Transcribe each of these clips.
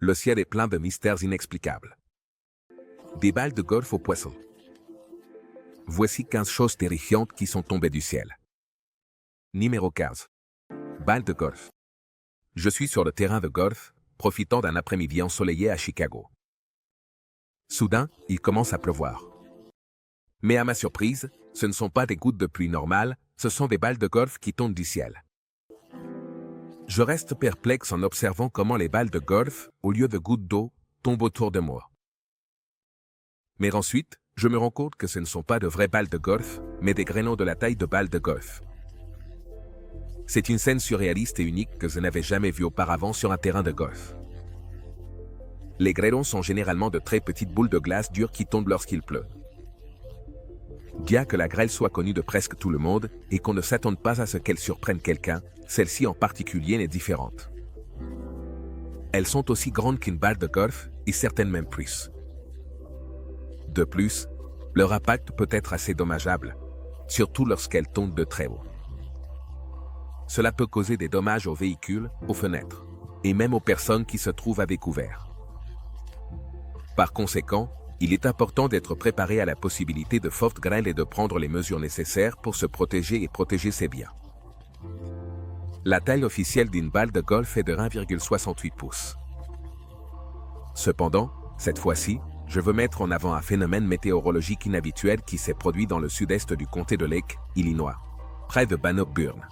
Le ciel est plein de mystères inexplicables. Des balles de golf aux poissons. Voici 15 choses terrifiantes qui sont tombées du ciel. Numéro 15. Balles de golf. Je suis sur le terrain de golf, profitant d'un après-midi ensoleillé à Chicago. Soudain, il commence à pleuvoir. Mais à ma surprise, ce ne sont pas des gouttes de pluie normales, ce sont des balles de golf qui tombent du ciel. Je reste perplexe en observant comment les balles de golf, au lieu de gouttes d'eau, tombent autour de moi. Mais ensuite, je me rends compte que ce ne sont pas de vraies balles de golf, mais des grêlons de la taille de balles de golf. C'est une scène surréaliste et unique que je n'avais jamais vue auparavant sur un terrain de golf. Les grêlons sont généralement de très petites boules de glace dures qui tombent lorsqu'il pleut. Bien que la grêle soit connue de presque tout le monde et qu'on ne s'attende pas à ce qu'elle surprenne quelqu'un, celle-ci en particulier est différente. Elles sont aussi grandes qu'une balle de golf et certaines même plus. De plus, leur impact peut être assez dommageable, surtout lorsqu'elles tombent de très haut. Cela peut causer des dommages aux véhicules, aux fenêtres, et même aux personnes qui se trouvent à découvert. Par conséquent, il est important d'être préparé à la possibilité de fortes grêles et de prendre les mesures nécessaires pour se protéger et protéger ses biens. La taille officielle d'une balle de golf est de 1,68 pouces. Cependant, cette fois-ci, je veux mettre en avant un phénomène météorologique inhabituel qui s'est produit dans le sud-est du comté de Lake, Illinois, près de Bannockburn.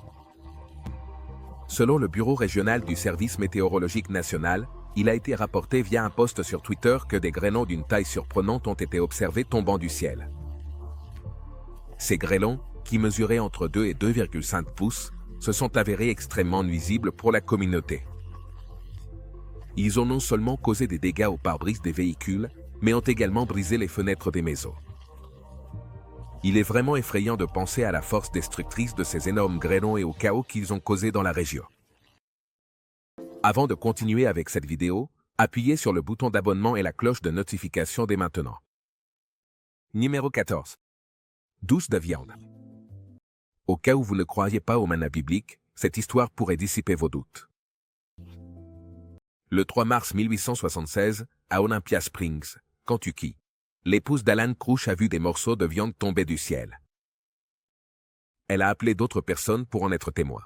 Selon le Bureau régional du Service météorologique national, il a été rapporté via un post sur Twitter que des grêlons d'une taille surprenante ont été observés tombant du ciel. Ces grêlons, qui mesuraient entre 2 et 2,5 pouces, se sont avérés extrêmement nuisibles pour la communauté. Ils ont non seulement causé des dégâts au pare-brise des véhicules, mais ont également brisé les fenêtres des maisons. Il est vraiment effrayant de penser à la force destructrice de ces énormes grêlons et au chaos qu'ils ont causé dans la région. Avant de continuer avec cette vidéo, appuyez sur le bouton d'abonnement et la cloche de notification dès maintenant. Numéro 14. Douce de viande. Au cas où vous ne croyez pas au manna biblique, cette histoire pourrait dissiper vos doutes. Le 3 mars 1876, à Olympia Springs, Kentucky, l'épouse d'Alan Crouch a vu des morceaux de viande tomber du ciel. Elle a appelé d'autres personnes pour en être témoin.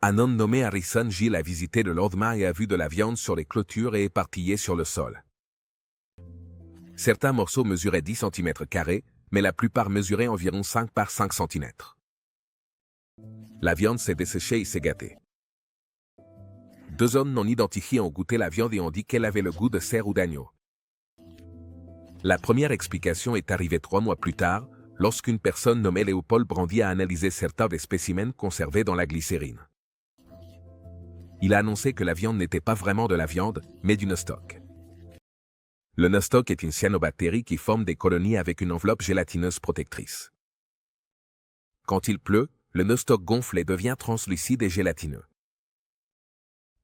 Un homme nommé Harrison Gill a visité le lendemain et a vu de la viande sur les clôtures et éparpillée sur le sol. Certains morceaux mesuraient 10 cm², mais la plupart mesuraient environ 5 par 5 cm. La viande s'est desséchée et s'est gâtée. 2 hommes non identifiés ont goûté la viande et ont dit qu'elle avait le goût de cerf ou d'agneau. La première explication est arrivée 3 mois plus tard, lorsqu'une personne nommée Léopold Brandy a analysé certains des spécimens conservés dans la glycérine. Il a annoncé que la viande n'était pas vraiment de la viande, mais du nostoc. Le nostoc est une cyanobactérie qui forme des colonies avec une enveloppe gélatineuse protectrice. Quand il pleut, le nostoc gonfle et devient translucide et gélatineux.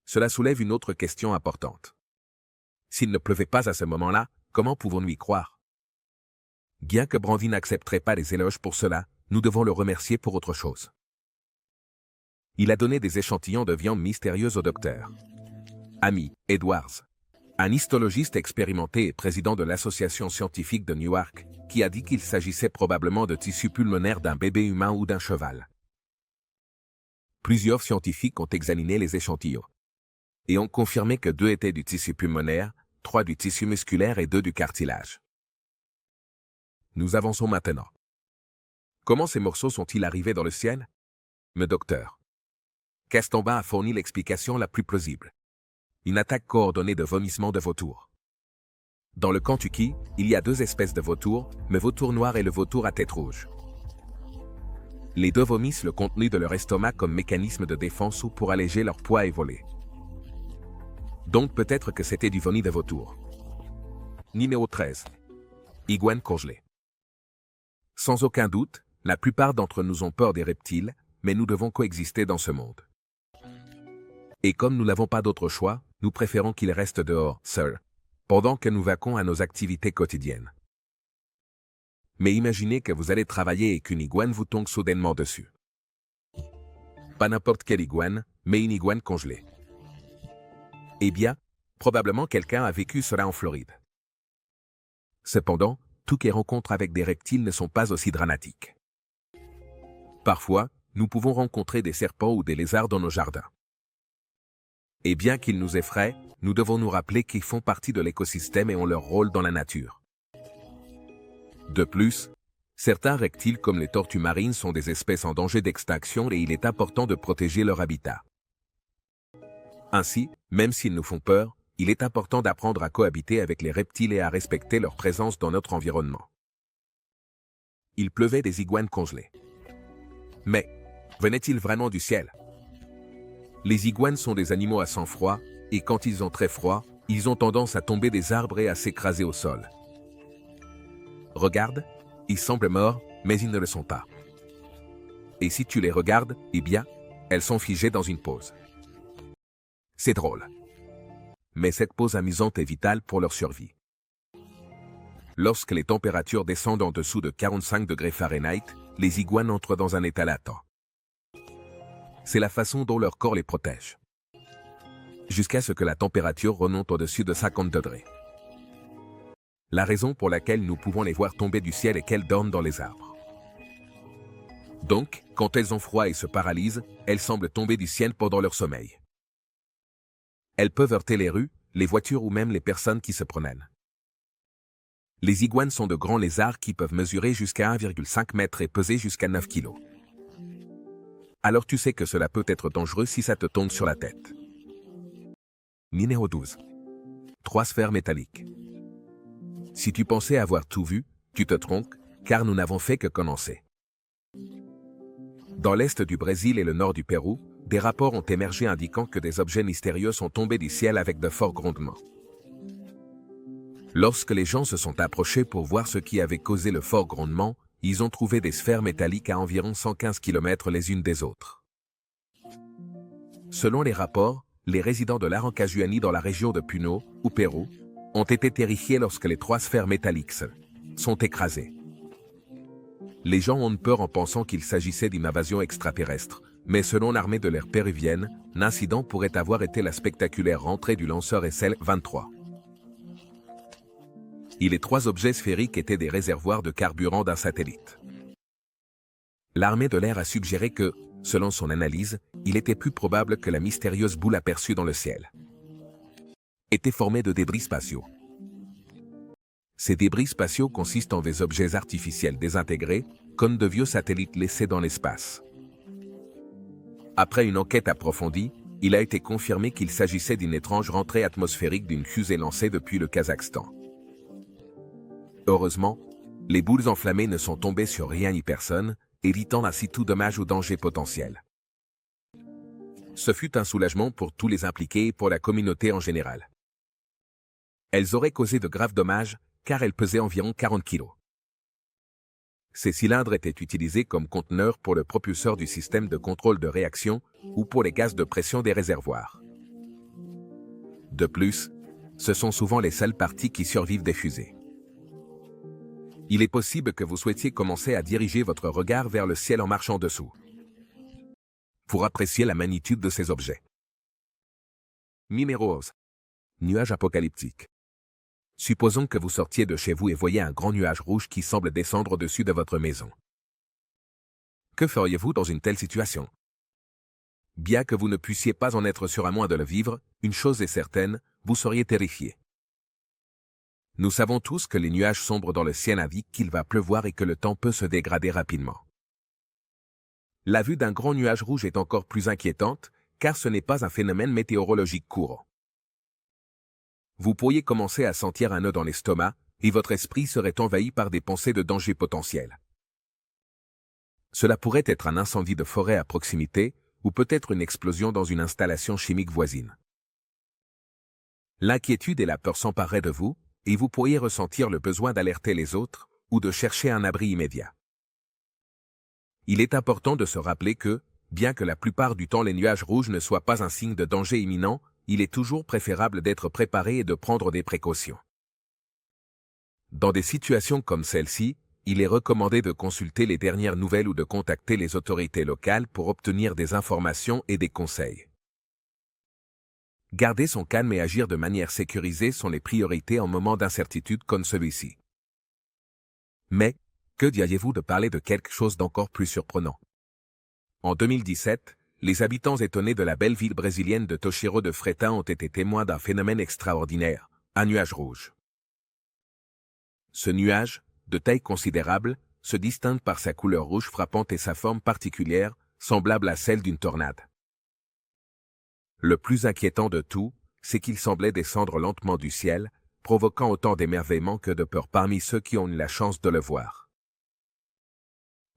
Cela soulève une autre question importante. S'il ne pleuvait pas à ce moment-là, comment pouvons-nous y croire? Bien que Brandy n'accepterait pas les éloges pour cela, nous devons le remercier pour autre chose. Il a donné des échantillons de viande mystérieuse au docteur Amy Edwards, un histologiste expérimenté et président de l'association scientifique de Newark, qui a dit qu'il s'agissait probablement de tissu pulmonaire d'un bébé humain ou d'un cheval. Plusieurs scientifiques ont examiné les échantillons et ont confirmé que 2 étaient du tissu pulmonaire, 3 du tissu musculaire et 2 du cartilage. Nous avançons maintenant. Comment ces morceaux sont-ils arrivés dans le ciel? Le docteur Castonba a fourni l'explication la plus plausible. Une attaque coordonnée de vomissements de vautours. Dans le Kentucky, il y a 2 espèces de vautours, le vautour noir et le vautour à tête rouge. Les 2 vomissent le contenu de leur estomac comme mécanisme de défense ou pour alléger leur poids et voler. Donc peut-être que c'était du vomi de vautour. Numéro 13. Iguane congelée. Sans aucun doute, la plupart d'entre nous ont peur des reptiles, mais nous devons coexister dans ce monde. Et comme nous n'avons pas d'autre choix, nous préférons qu'ils restent dehors, sir, pendant que nous vaquons à nos activités quotidiennes. Mais imaginez que vous allez travailler et qu'une iguane vous tombe soudainement dessus. Pas n'importe quelle iguane, mais une iguane congelée. Eh bien, Probablement quelqu'un a vécu cela en Floride. Cependant, toutes les rencontres avec des reptiles ne sont pas aussi dramatiques. Parfois, nous pouvons rencontrer des serpents ou des lézards dans nos jardins. Et bien qu'ils nous effraient, nous devons nous rappeler qu'ils font partie de l'écosystème et ont leur rôle dans la nature. De plus, certains reptiles comme les tortues marines sont des espèces en danger d'extinction et il est important de protéger leur habitat. Ainsi, même s'ils nous font peur, il est important d'apprendre à cohabiter avec les reptiles et à respecter leur présence dans notre environnement. Il pleuvait des iguanes congelées. Mais, venaient-ils vraiment du ciel? Les iguanes sont des animaux à sang froid, et quand ils ont très froid, ils ont tendance à tomber des arbres et à s'écraser au sol. Regarde, ils semblent morts, mais ils ne le sont pas. Et si tu les regardes, eh bien, elles sont figées dans une pose. C'est drôle. Mais cette pose amusante est vitale pour leur survie. Lorsque les températures descendent en dessous de 45 degrés Fahrenheit, les iguanes entrent dans un état latent. C'est la façon dont leur corps les protège. Jusqu'à ce que la température remonte au-dessus de 50 degrés. La raison pour laquelle nous pouvons les voir tomber du ciel est qu'elles dorment dans les arbres. Donc, quand elles ont froid et se paralysent, elles semblent tomber du ciel pendant leur sommeil. Elles peuvent heurter les rues, les voitures ou même les personnes qui se promènent. Les iguanes sont de grands lézards qui peuvent mesurer jusqu'à 1,5 mètre et peser jusqu'à 9 kg. Alors tu sais que cela peut être dangereux si ça te tombe sur la tête. Numéro 12. 3 sphères métalliques. Si tu pensais avoir tout vu, tu te trompes, car nous n'avons fait que commencer. Dans l'est du Brésil et le nord du Pérou, des rapports ont émergé indiquant que des objets mystérieux sont tombés du ciel avec de forts grondements. Lorsque les gens se sont approchés pour voir ce qui avait causé le fort grondement, ils ont trouvé des sphères métalliques à environ 115 km les unes des autres. Selon les rapports, les résidents de l'Araucanie dans la région de Puno, au Pérou, ont été terrifiés lorsque les 3 sphères métalliques sont écrasées. Les gens ont peur en pensant qu'il s'agissait d'une invasion extraterrestre, mais selon l'armée de l'air péruvienne, l'incident pourrait avoir été la spectaculaire rentrée du lanceur SL-23. Les 3 objets sphériques étaient des réservoirs de carburant d'un satellite. L'armée de l'air a suggéré que, selon son analyse, il était plus probable que la mystérieuse boule aperçue dans le ciel était formée de débris spatiaux. Ces débris spatiaux consistent en des objets artificiels désintégrés, comme de vieux satellites laissés dans l'espace. Après une enquête approfondie, il a été confirmé qu'il s'agissait d'une étrange rentrée atmosphérique d'une fusée lancée depuis le Kazakhstan. Heureusement, les boules enflammées ne sont tombées sur rien ni personne, évitant ainsi tout dommage ou danger potentiel. Ce fut un soulagement pour tous les impliqués et pour la communauté en général. Elles auraient causé de graves dommages, car elles pesaient environ 40 kg. Ces cylindres étaient utilisés comme conteneurs pour le propulseur du système de contrôle de réaction ou pour les gaz de pression des réservoirs. De plus, ce sont souvent les seules parties qui survivent des fusées. Il est possible que vous souhaitiez commencer à diriger votre regard vers le ciel en marchant dessous, pour apprécier la magnitude de ces objets. Numéro 11. Nuages apocalyptiques. Supposons que vous sortiez de chez vous et voyez un grand nuage rouge qui semble descendre au-dessus de votre maison. Que feriez-vous dans une telle situation? Bien que vous ne puissiez pas en être sûr à moins de le vivre, une chose est certaine, vous seriez terrifié. Nous savons tous que les nuages sombres dans le ciel indiquent qu'il va pleuvoir et que le temps peut se dégrader rapidement. La vue d'un grand nuage rouge est encore plus inquiétante, car ce n'est pas un phénomène météorologique courant. Vous pourriez commencer à sentir un nœud dans l'estomac, et votre esprit serait envahi par des pensées de danger potentiel. Cela pourrait être un incendie de forêt à proximité, ou peut-être une explosion dans une installation chimique voisine. L'inquiétude et la peur s'empareraient de vous, et vous pourriez ressentir le besoin d'alerter les autres, ou de chercher un abri immédiat. Il est important de se rappeler que, bien que la plupart du temps les nuages rouges ne soient pas un signe de danger imminent, il est toujours préférable d'être préparé et de prendre des précautions. Dans des situations comme celle-ci, il est recommandé de consulter les dernières nouvelles ou de contacter les autorités locales pour obtenir des informations et des conseils. Garder son calme et agir de manière sécurisée sont les priorités en moment d'incertitude comme celui-ci. Mais, que diriez-vous de parler de quelque chose d'encore plus surprenant? En 2017, les habitants étonnés de la belle ville brésilienne de Toshiro de Freitas ont été témoins d'un phénomène extraordinaire, un nuage rouge. Ce nuage, de taille considérable, se distingue par sa couleur rouge frappante et sa forme particulière, semblable à celle d'une tornade. Le plus inquiétant de tout, c'est qu'il semblait descendre lentement du ciel, provoquant autant d'émerveillement que de peur parmi ceux qui ont eu la chance de le voir.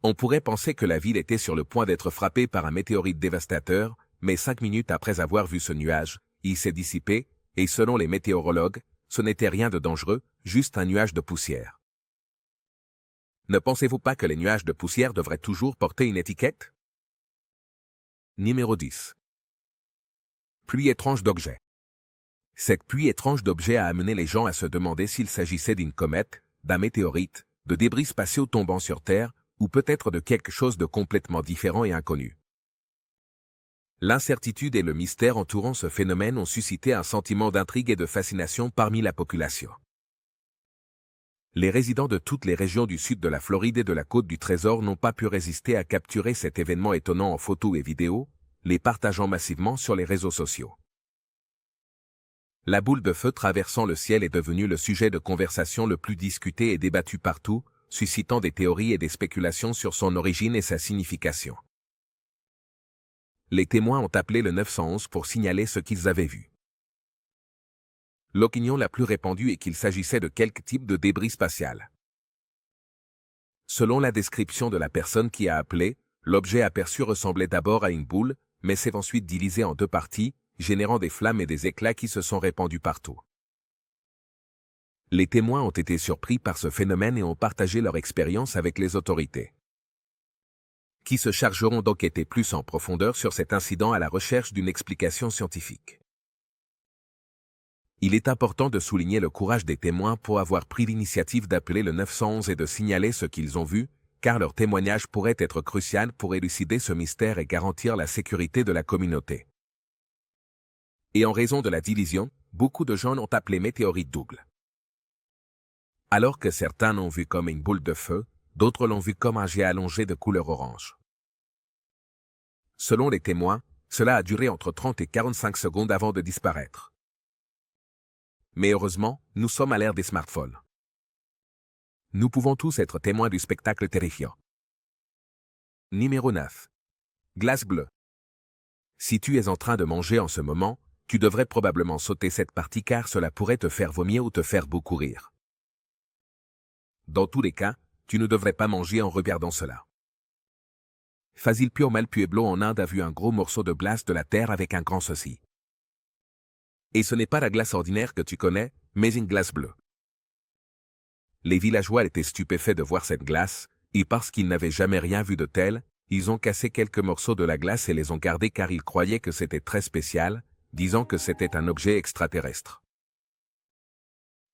On pourrait penser que la ville était sur le point d'être frappée par un météorite dévastateur, mais 5 minutes après avoir vu ce nuage, il s'est dissipé, et selon les météorologues, ce n'était rien de dangereux, juste un nuage de poussière. Ne pensez-vous pas que les nuages de poussière devraient toujours porter une étiquette? Numéro 10. Pluie étrange d'objets. Cette pluie étrange d'objets a amené les gens à se demander s'il s'agissait d'une comète, d'un météorite, de débris spatiaux tombant sur Terre, ou peut-être de quelque chose de complètement différent et inconnu. L'incertitude et le mystère entourant ce phénomène ont suscité un sentiment d'intrigue et de fascination parmi la population. Les résidents de toutes les régions du sud de la Floride et de la Côte du Trésor n'ont pas pu résister à capturer cet événement étonnant en photos et vidéos, les partageant massivement sur les réseaux sociaux. La boule de feu traversant le ciel est devenue le sujet de conversation le plus discuté et débattu partout, suscitant des théories et des spéculations sur son origine et sa signification. Les témoins ont appelé le 911 pour signaler ce qu'ils avaient vu. L'opinion la plus répandue est qu'il s'agissait de quelque type de débris spatial. Selon la description de la personne qui a appelé, l'objet aperçu ressemblait d'abord à une boule, mais s'est ensuite divisé en deux parties, générant des flammes et des éclats qui se sont répandus partout. Les témoins ont été surpris par ce phénomène et ont partagé leur expérience avec les autorités, qui se chargeront d'enquêter plus en profondeur sur cet incident à la recherche d'une explication scientifique. Il est important de souligner le courage des témoins pour avoir pris l'initiative d'appeler le 911 et de signaler ce qu'ils ont vu, car leur témoignage pourrait être crucial pour élucider ce mystère et garantir la sécurité de la communauté. Et en raison de la division, beaucoup de gens l'ont appelé météorite double. Alors que certains l'ont vu comme une boule de feu, d'autres l'ont vu comme un jet allongé de couleur orange. Selon les témoins, cela a duré entre 30 et 45 secondes avant de disparaître. Mais heureusement, nous sommes à l'ère des smartphones. Nous pouvons tous être témoins du spectacle terrifiant. Numéro 9. Glace bleue. Si tu es en train de manger en ce moment, tu devrais probablement sauter cette partie car cela pourrait te faire vomir ou te faire beaucoup rire. Dans tous les cas, tu ne devrais pas manger en regardant cela. Fazil Pur Pueblo en Inde a vu un gros morceau de glace de la terre avec un grand ceci. Et ce n'est pas la glace ordinaire que tu connais, mais une glace bleue. Les villageois étaient stupéfaits de voir cette glace, et parce qu'ils n'avaient jamais rien vu de tel, ils ont cassé quelques morceaux de la glace et les ont gardés car ils croyaient que c'était très spécial, disant que c'était un objet extraterrestre.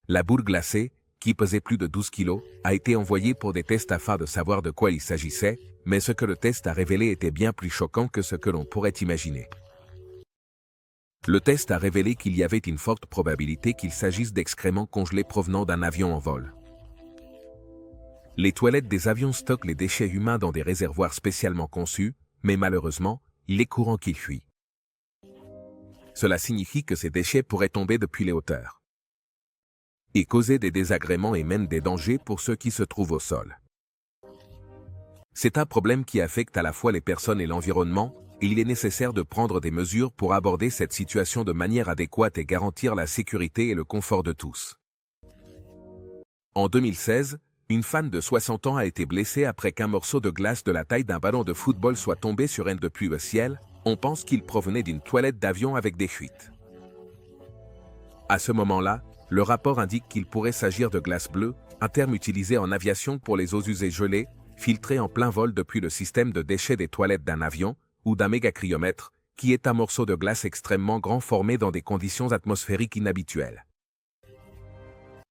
La boule glacée, qui pesait plus de 12 kilos, a été envoyée pour des tests afin de savoir de quoi il s'agissait, mais ce que le test a révélé était bien plus choquant que ce que l'on pourrait imaginer. Le test a révélé qu'il y avait une forte probabilité qu'il s'agisse d'excréments congelés provenant d'un avion en vol. Les toilettes des avions stockent les déchets humains dans des réservoirs spécialement conçus, mais malheureusement, il est courant qu'ils fuient. Cela signifie que ces déchets pourraient tomber depuis les hauteurs et causer des désagréments et même des dangers pour ceux qui se trouvent au sol. C'est un problème qui affecte à la fois les personnes et l'environnement, et il est nécessaire de prendre des mesures pour aborder cette situation de manière adéquate et garantir la sécurité et le confort de tous. En 2016, une femme de 60 ans a été blessée après qu'un morceau de glace de la taille d'un ballon de football soit tombé sur elle depuis le ciel. On pense qu'il provenait d'une toilette d'avion avec des fuites. À ce moment-là, le rapport indique qu'il pourrait s'agir de glace bleue, un terme utilisé en aviation pour les eaux usées gelées, filtrées en plein vol depuis le système de déchets des toilettes d'un avion, ou d'un mégacryomètre, qui est un morceau de glace extrêmement grand formé dans des conditions atmosphériques inhabituelles.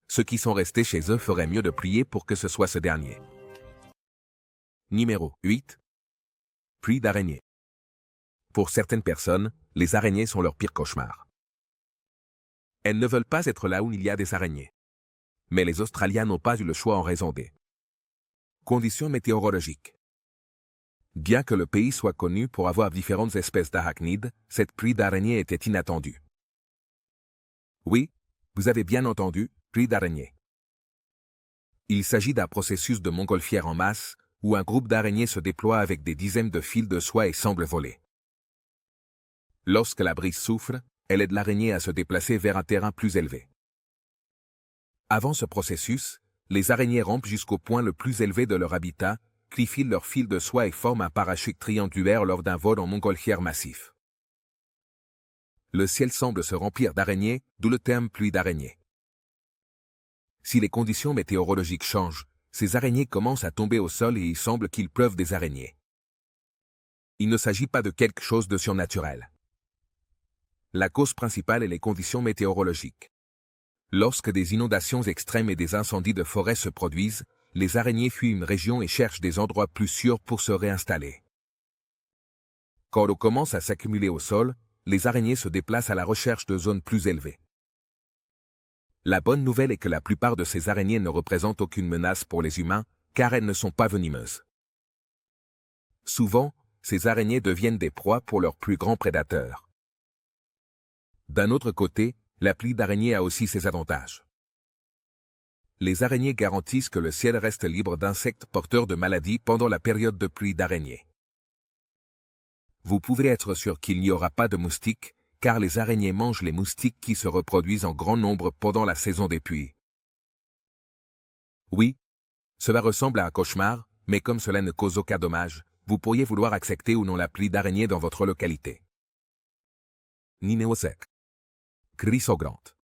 Ceux qui sont restés chez eux feraient mieux de prier pour que ce soit ce dernier. Numéro 8. Pluie d'araignées. Pour certaines personnes, les araignées sont leur pire cauchemar. Elles ne veulent pas être là où il y a des araignées. Mais les Australiens n'ont pas eu le choix en raison des conditions météorologiques. Bien que le pays soit connu pour avoir différentes espèces d'arachnides, cette pluie d'araignées était inattendue. Oui, vous avez bien entendu, pluie d'araignées. Il s'agit d'un processus de montgolfière en masse, où un groupe d'araignées se déploie avec des dizaines de fils de soie et semble voler. Lorsque la brise souffle, elle aide l'araignée à se déplacer vers un terrain plus élevé. Avant ce processus, les araignées rampent jusqu'au point le plus élevé de leur habitat, clifilent leur fil de soie et forment un parachute triangulaire lors d'un vol en montgolfière massif. Le ciel semble se remplir d'araignées, d'où le terme pluie d'araignées. Si les conditions météorologiques changent, ces araignées commencent à tomber au sol et il semble qu'il pleuve des araignées. Il ne s'agit pas de quelque chose de surnaturel. La cause principale est les conditions météorologiques. Lorsque des inondations extrêmes et des incendies de forêt se produisent, les araignées fuient une région et cherchent des endroits plus sûrs pour se réinstaller. Quand l'eau commence à s'accumuler au sol, les araignées se déplacent à la recherche de zones plus élevées. La bonne nouvelle est que la plupart de ces araignées ne représentent aucune menace pour les humains, car elles ne sont pas venimeuses. Souvent, ces araignées deviennent des proies pour leurs plus grands prédateurs. D'un autre côté, la pluie d'araignées a aussi ses avantages. Les araignées garantissent que le ciel reste libre d'insectes porteurs de maladies pendant la période de pluie d'araignées. Vous pouvez être sûr qu'il n'y aura pas de moustiques, car les araignées mangent les moustiques qui se reproduisent en grand nombre pendant la saison des pluies. Oui, cela ressemble à un cauchemar, mais comme cela ne cause aucun dommage, vous pourriez vouloir accepter ou non la pluie d'araignées dans votre localité. Numéro 7. Chrysogrante.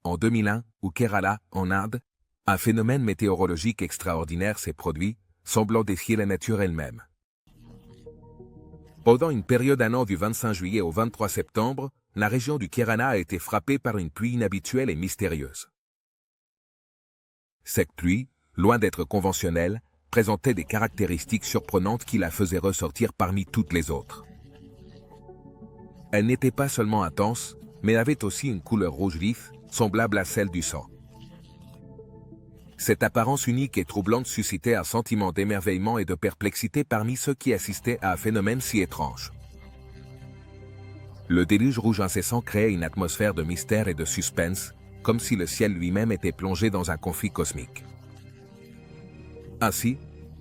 En 2001, au Kerala, en Inde, un phénomène météorologique extraordinaire s'est produit, semblant défier la nature elle-même. Pendant une période allant du 25 juillet au 23 septembre, la région du Kerala a été frappée par une pluie inhabituelle et mystérieuse. Cette pluie, loin d'être conventionnelle, présentait des caractéristiques surprenantes qui la faisaient ressortir parmi toutes les autres. Elle n'était pas seulement intense, mais avait aussi une couleur rouge vif, semblable à celle du sang. Cette apparence unique et troublante suscitait un sentiment d'émerveillement et de perplexité parmi ceux qui assistaient à un phénomène si étrange. Le déluge rouge incessant créait une atmosphère de mystère et de suspense, comme si le ciel lui-même était plongé dans un conflit cosmique. Ainsi,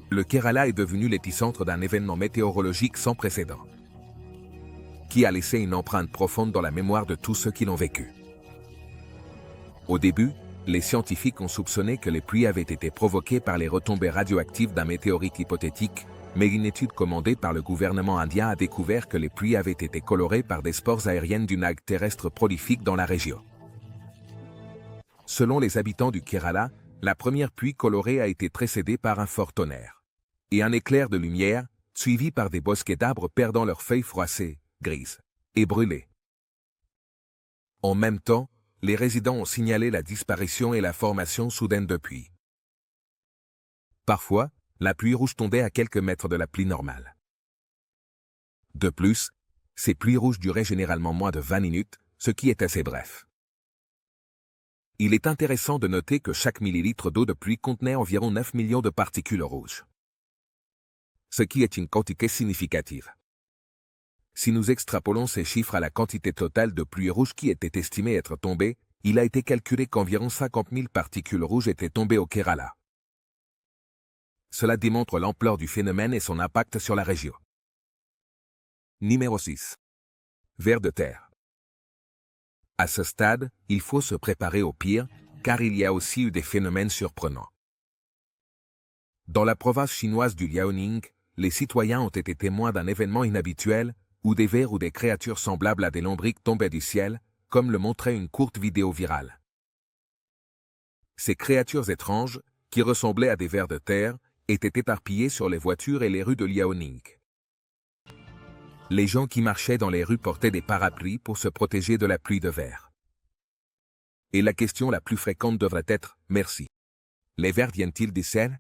le Kerala est devenu l'épicentre d'un événement météorologique sans précédent, qui a laissé une empreinte profonde dans la mémoire de tous ceux qui l'ont vécu. Au début, les scientifiques ont soupçonné que les pluies avaient été provoquées par les retombées radioactives d'un météorite hypothétique, mais une étude commandée par le gouvernement indien a découvert que les pluies avaient été colorées par des spores aériennes d'une algue terrestre prolifique dans la région. Selon les habitants du Kerala, la première pluie colorée a été précédée par un fort tonnerre et un éclair de lumière, suivi par des bosquets d'arbres perdant leurs feuilles froissées, grises et brûlées. En même temps, les résidents ont signalé la disparition et la formation soudaine de pluie. Parfois, la pluie rouge tombait à quelques mètres de la pluie normale. De plus, ces pluies rouges duraient généralement moins de 20 minutes, ce qui est assez bref. Il est intéressant de noter que chaque millilitre d'eau de pluie contenait environ 9 millions de particules rouges, ce qui est une quantité significative. Si nous extrapolons ces chiffres à la quantité totale de pluie rouge qui était estimée être tombée, il a été calculé qu'environ 50 000 particules rouges étaient tombées au Kerala. Cela démontre l'ampleur du phénomène et son impact sur la région. Numéro 6. Vers de terre. À ce stade, il faut se préparer au pire, car il y a aussi eu des phénomènes surprenants. Dans la province chinoise du Liaoning, les citoyens ont été témoins d'un événement inhabituel, où des vers ou des créatures semblables à des lombrics tombaient du ciel, comme le montrait une courte vidéo virale. Ces créatures étranges, qui ressemblaient à des vers de terre, étaient éparpillées sur les voitures et les rues de Liaoning. Les gens qui marchaient dans les rues portaient des parapluies pour se protéger de la pluie de vers. Et la question la plus fréquente devrait être « Merci. Les vers viennent-ils du ciel ?»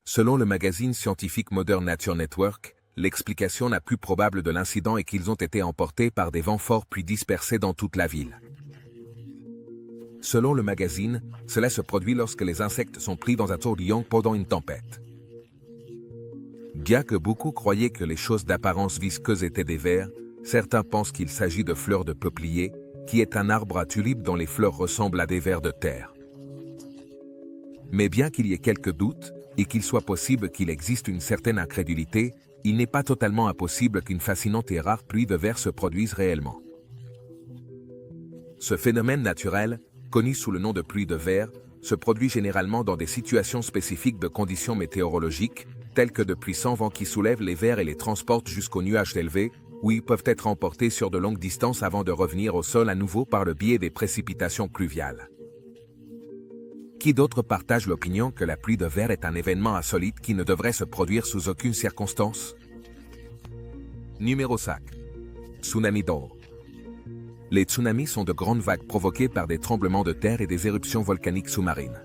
Selon le magazine scientifique Modern Nature Network, l'explication la plus probable de l'incident est qu'ils ont été emportés par des vents forts puis dispersés dans toute la ville. Selon le magazine, cela se produit lorsque les insectes sont pris dans un tourbillon pendant une tempête. Bien que beaucoup croyaient que les choses d'apparence visqueuse étaient des vers, certains pensent qu'il s'agit de fleurs de peuplier, qui est un arbre à tulipes dont les fleurs ressemblent à des vers de terre. Mais bien qu'il y ait quelques doutes, et qu'il soit possible qu'il existe une certaine incrédulité, il n'est pas totalement impossible qu'une fascinante et rare pluie de vers se produise réellement. Ce phénomène naturel, connu sous le nom de pluie de vers, se produit généralement dans des situations spécifiques de conditions météorologiques, telles que de puissants vents qui soulèvent les vers et les transportent jusqu'aux nuages élevés, où ils peuvent être emportés sur de longues distances avant de revenir au sol à nouveau par le biais des précipitations pluviales. Qui d'autre partage l'opinion que la pluie de vers est un événement insolite qui ne devrait se produire sous aucune circonstance? Numéro 5. Tsunami d'eau. Les tsunamis sont de grandes vagues provoquées par des tremblements de terre et des éruptions volcaniques sous-marines.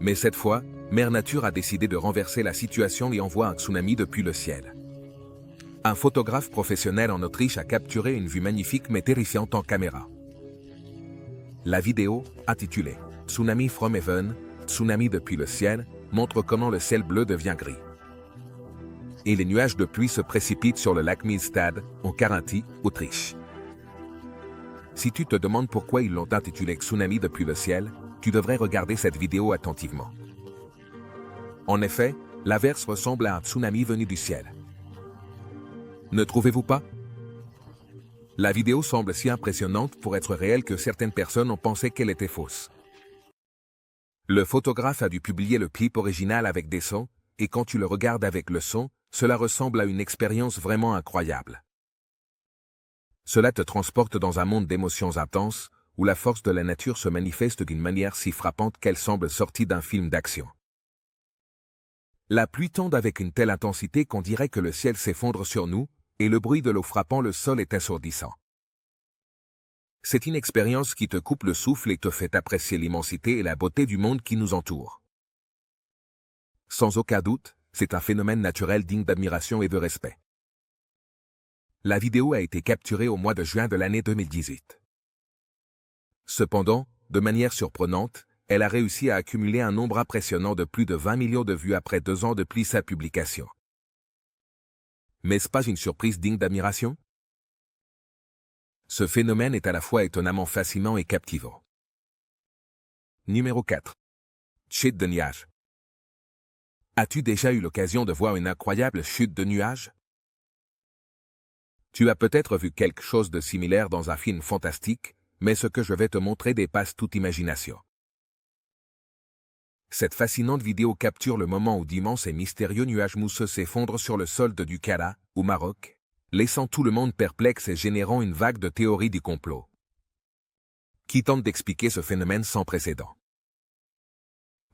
Mais cette fois, Mère Nature a décidé de renverser la situation et envoie un tsunami depuis le ciel. Un photographe professionnel en Autriche a capturé une vue magnifique mais terrifiante en caméra. La vidéo, intitulée « Tsunami from Heaven », tsunami depuis le ciel, montre comment le ciel bleu devient gris. Et les nuages de pluie se précipitent sur le lac Milstad, en Carinthie, Autriche. Si tu te demandes pourquoi ils l'ont intitulé « Tsunami depuis le ciel », tu devrais regarder cette vidéo attentivement. En effet, l'averse ressemble à un tsunami venu du ciel. Ne trouvez-vous pas? La vidéo semble si impressionnante pour être réelle que certaines personnes ont pensé qu'elle était fausse. Le photographe a dû publier le clip original avec des sons, et quand tu le regardes avec le son, cela ressemble à une expérience vraiment incroyable. Cela te transporte dans un monde d'émotions intenses, où la force de la nature se manifeste d'une manière si frappante qu'elle semble sortie d'un film d'action. La pluie tombe avec une telle intensité qu'on dirait que le ciel s'effondre sur nous, et le bruit de l'eau frappant le sol est assourdissant. C'est une expérience qui te coupe le souffle et te fait apprécier l'immensité et la beauté du monde qui nous entoure. Sans aucun doute, c'est un phénomène naturel digne d'admiration et de respect. La vidéo a été capturée au mois de juin de l'année 2018. Cependant, de manière surprenante, elle a réussi à accumuler un nombre impressionnant de plus de 20 millions de vues après 2 ans depuis sa publication. Mais n'est-ce pas une surprise digne d'admiration? Ce phénomène est à la fois étonnamment fascinant et captivant. Numéro 4. Chute de nuages. As-tu déjà eu l'occasion de voir une incroyable chute de nuages? Tu as peut-être vu quelque chose de similaire dans un film fantastique, mais ce que je vais te montrer dépasse toute imagination. Cette fascinante vidéo capture le moment où d'immenses et mystérieux nuages mousseux s'effondrent sur le sol de Duqala, au Maroc, laissant tout le monde perplexe et générant une vague de théories du complot, qui tente d'expliquer ce phénomène sans précédent.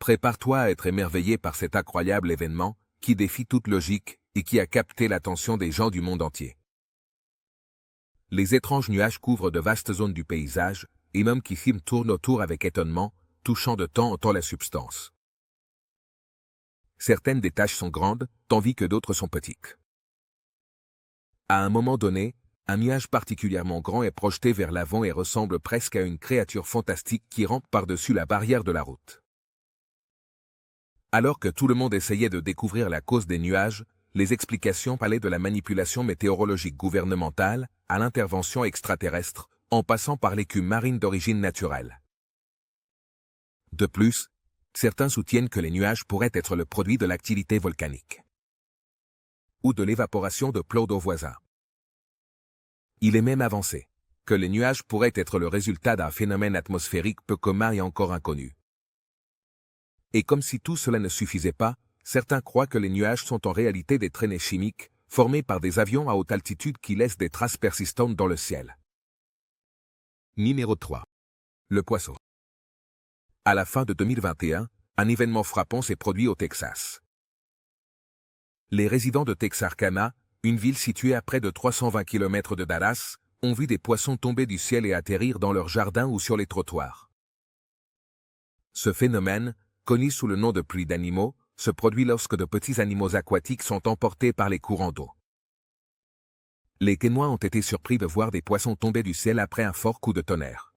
Prépare-toi à être émerveillé par cet incroyable événement, qui défie toute logique et qui a capté l'attention des gens du monde entier. Les étranges nuages couvrent de vastes zones du paysage, et l'homme qui filme tourne autour avec étonnement, touchant de temps en temps la substance. Certaines des taches sont grandes, tandis que d'autres sont petites. À un moment donné, un nuage particulièrement grand est projeté vers l'avant et ressemble presque à une créature fantastique qui rampe par-dessus la barrière de la route. Alors que tout le monde essayait de découvrir la cause des nuages, les explications allaient de la manipulation météorologique gouvernementale à l'intervention extraterrestre, en passant par l'écume marine d'origine naturelle. De plus, certains soutiennent que les nuages pourraient être le produit de l'activité volcanique ou de l'évaporation de plots d'eau voisins. Il est même avancé que les nuages pourraient être le résultat d'un phénomène atmosphérique peu commun et encore inconnu. Et comme si tout cela ne suffisait pas, certains croient que les nuages sont en réalité des traînées chimiques, formées par des avions à haute altitude qui laissent des traces persistantes dans le ciel. Numéro 3. Le poisson. À la fin de 2021, un événement frappant s'est produit au Texas. Les résidents de Texarkana, une ville située à près de 320 km de Dallas, ont vu des poissons tomber du ciel et atterrir dans leurs jardins ou sur les trottoirs. Ce phénomène, connu sous le nom de pluie d'animaux, se produit lorsque de petits animaux aquatiques sont emportés par les courants d'eau. Les témoins ont été surpris de voir des poissons tomber du ciel après un fort coup de tonnerre.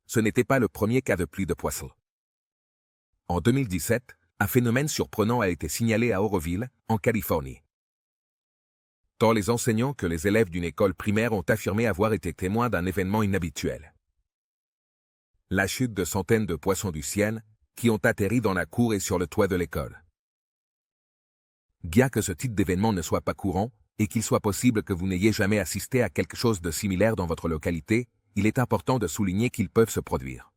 Ce n'était pas le premier cas de pluie de poissons. En 2017, un phénomène surprenant a été signalé à Oroville, en Californie. Tant les enseignants que les élèves d'une école primaire ont affirmé avoir été témoins d'un événement inhabituel. La chute de centaines de poissons du ciel, qui ont atterri dans la cour et sur le toit de l'école. Bien que ce type d'événement ne soit pas courant, et qu'il soit possible que vous n'ayez jamais assisté à quelque chose de similaire dans votre localité, il est important de souligner qu'ils peuvent se produire.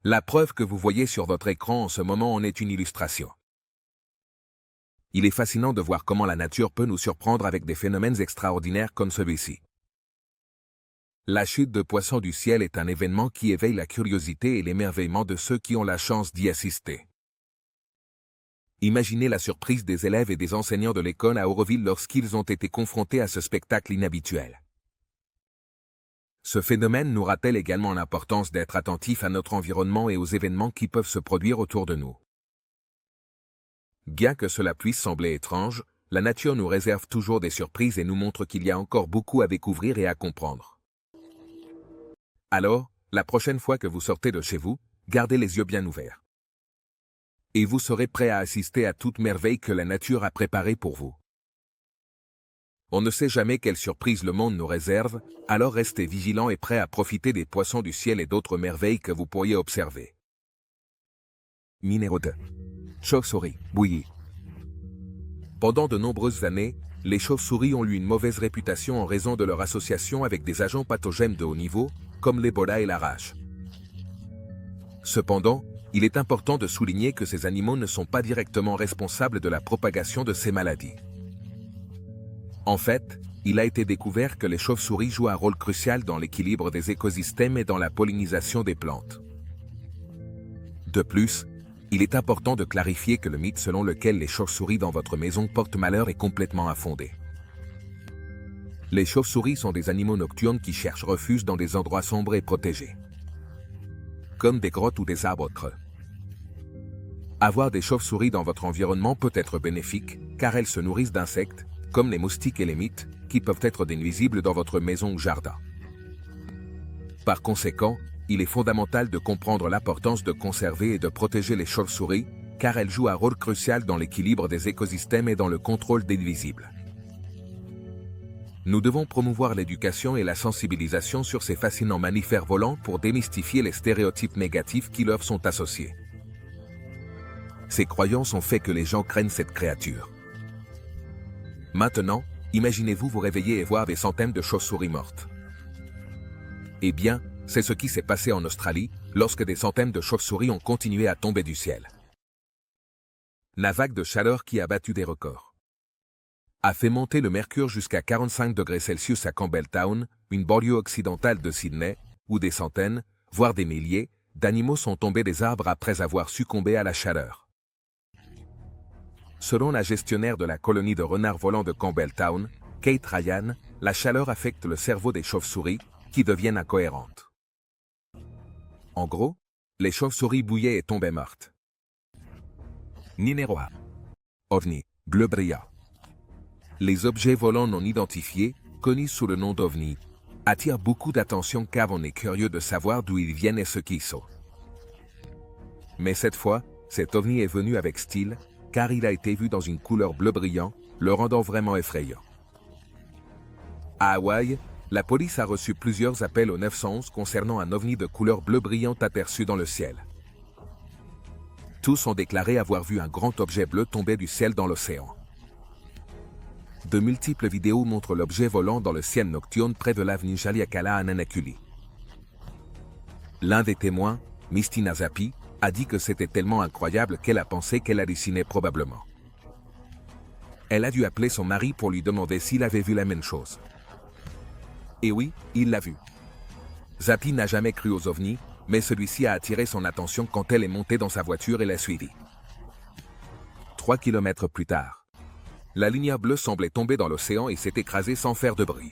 La preuve que vous voyez sur votre écran en ce moment en est une illustration. Il est fascinant de voir comment la nature peut nous surprendre avec des phénomènes extraordinaires comme celui-ci. La chute de poissons du ciel est un événement qui éveille la curiosité et l'émerveillement de ceux qui ont la chance d'y assister. Imaginez la surprise des élèves et des enseignants de l'école à Oroville lorsqu'ils ont été confrontés à ce spectacle inhabituel. Ce phénomène nous rappelle également l'importance d'être attentif à notre environnement et aux événements qui peuvent se produire autour de nous. Bien que cela puisse sembler étrange, la nature nous réserve toujours des surprises et nous montre qu'il y a encore beaucoup à découvrir et à comprendre. Alors, la prochaine fois que vous sortez de chez vous, gardez les yeux bien ouverts. Et vous serez prêt à assister à toute merveille que la nature a préparée pour vous. On ne sait jamais quelle surprise le monde nous réserve, alors restez vigilants et prêts à profiter des poissons du ciel et d'autres merveilles que vous pourriez observer. Numéro 2. Chauve-souris, bouillie. Pendant de nombreuses années, les chauves-souris ont eu une mauvaise réputation en raison de leur association avec des agents pathogènes de haut niveau, comme l'Ebola et la rage. Cependant, il est important de souligner que ces animaux ne sont pas directement responsables de la propagation de ces maladies. En fait, il a été découvert que les chauves-souris jouent un rôle crucial dans l'équilibre des écosystèmes et dans la pollinisation des plantes. De plus, il est important de clarifier que le mythe selon lequel les chauves-souris dans votre maison portent malheur est complètement infondé. Les chauves-souris sont des animaux nocturnes qui cherchent refuge dans des endroits sombres et protégés, comme des grottes ou des arbres creux. Avoir des chauves-souris dans votre environnement peut être bénéfique, car elles se nourrissent d'insectes, comme les moustiques et les mites, qui peuvent être des nuisibles dans votre maison ou jardin. Par conséquent, il est fondamental de comprendre l'importance de conserver et de protéger les chauves-souris, car elles jouent un rôle crucial dans l'équilibre des écosystèmes et dans le contrôle des nuisibles. Nous devons promouvoir l'éducation et la sensibilisation sur ces fascinants mammifères volants pour démystifier les stéréotypes négatifs qui leur sont associés. Ces croyances ont fait que les gens craignent cette créature. Maintenant, imaginez-vous vous réveiller et voir des centaines de chauves-souris mortes. Eh bien, c'est ce qui s'est passé en Australie, lorsque des centaines de chauves-souris ont continué à tomber du ciel. La vague de chaleur qui a battu des records a fait monter le mercure jusqu'à 45 degrés Celsius à Campbelltown, une banlieue occidentale de Sydney, où des centaines, voire des milliers, d'animaux sont tombés des arbres après avoir succombé à la chaleur. Selon la gestionnaire de la colonie de renards volants de Campbelltown, Kate Ryan, la chaleur affecte le cerveau des chauves-souris, qui deviennent incohérentes. En gros, les chauves-souris bouillaient et tombaient mortes. Numéro 1. OVNI, bleu brillant. Les objets volants non identifiés, connus sous le nom d'OVNI, attirent beaucoup d'attention car on est curieux de savoir d'où ils viennent et ce qu'ils sont. Mais cette fois, cet OVNI est venu avec style, car il a été vu dans une couleur bleu brillant, le rendant vraiment effrayant. À Hawaï, la police a reçu plusieurs appels au 911 concernant un OVNI de couleur bleu brillant aperçu dans le ciel. Tous ont déclaré avoir vu un grand objet bleu tomber du ciel dans l'océan. De multiples vidéos montrent l'objet volant dans le ciel nocturne près de l'avenue Jaliakala à Nanakuli. L'un des témoins, Misty Nazapi, a dit que c'était tellement incroyable qu'elle a pensé qu'elle hallucinait probablement. Elle a dû appeler son mari pour lui demander s'il avait vu la même chose. Et oui, il l'a vu. Zapi n'a jamais cru aux ovnis, mais celui-ci a attiré son attention quand elle est montée dans sa voiture et l'a suivi. 3 kilomètres plus tard, la lumière bleue semblait tomber dans l'océan et s'est écrasée sans faire de bruit.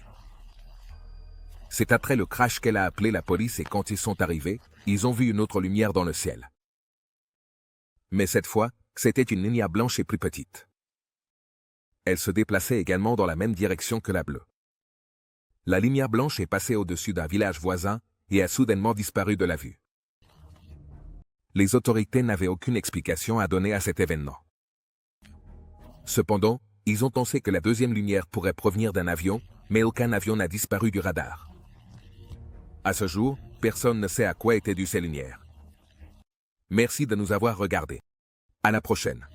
C'est après le crash qu'elle a appelé la police et quand ils sont arrivés, ils ont vu une autre lumière dans le ciel. Mais cette fois, c'était une lumière blanche et plus petite. Elle se déplaçait également dans la même direction que la bleue. La lumière blanche est passée au-dessus d'un village voisin et a soudainement disparu de la vue. Les autorités n'avaient aucune explication à donner à cet événement. Cependant, ils ont pensé que la deuxième lumière pourrait provenir d'un avion, mais aucun avion n'a disparu du radar. À ce jour, personne ne sait à quoi étaient dues ces lumières. Merci de nous avoir regardés. À la prochaine.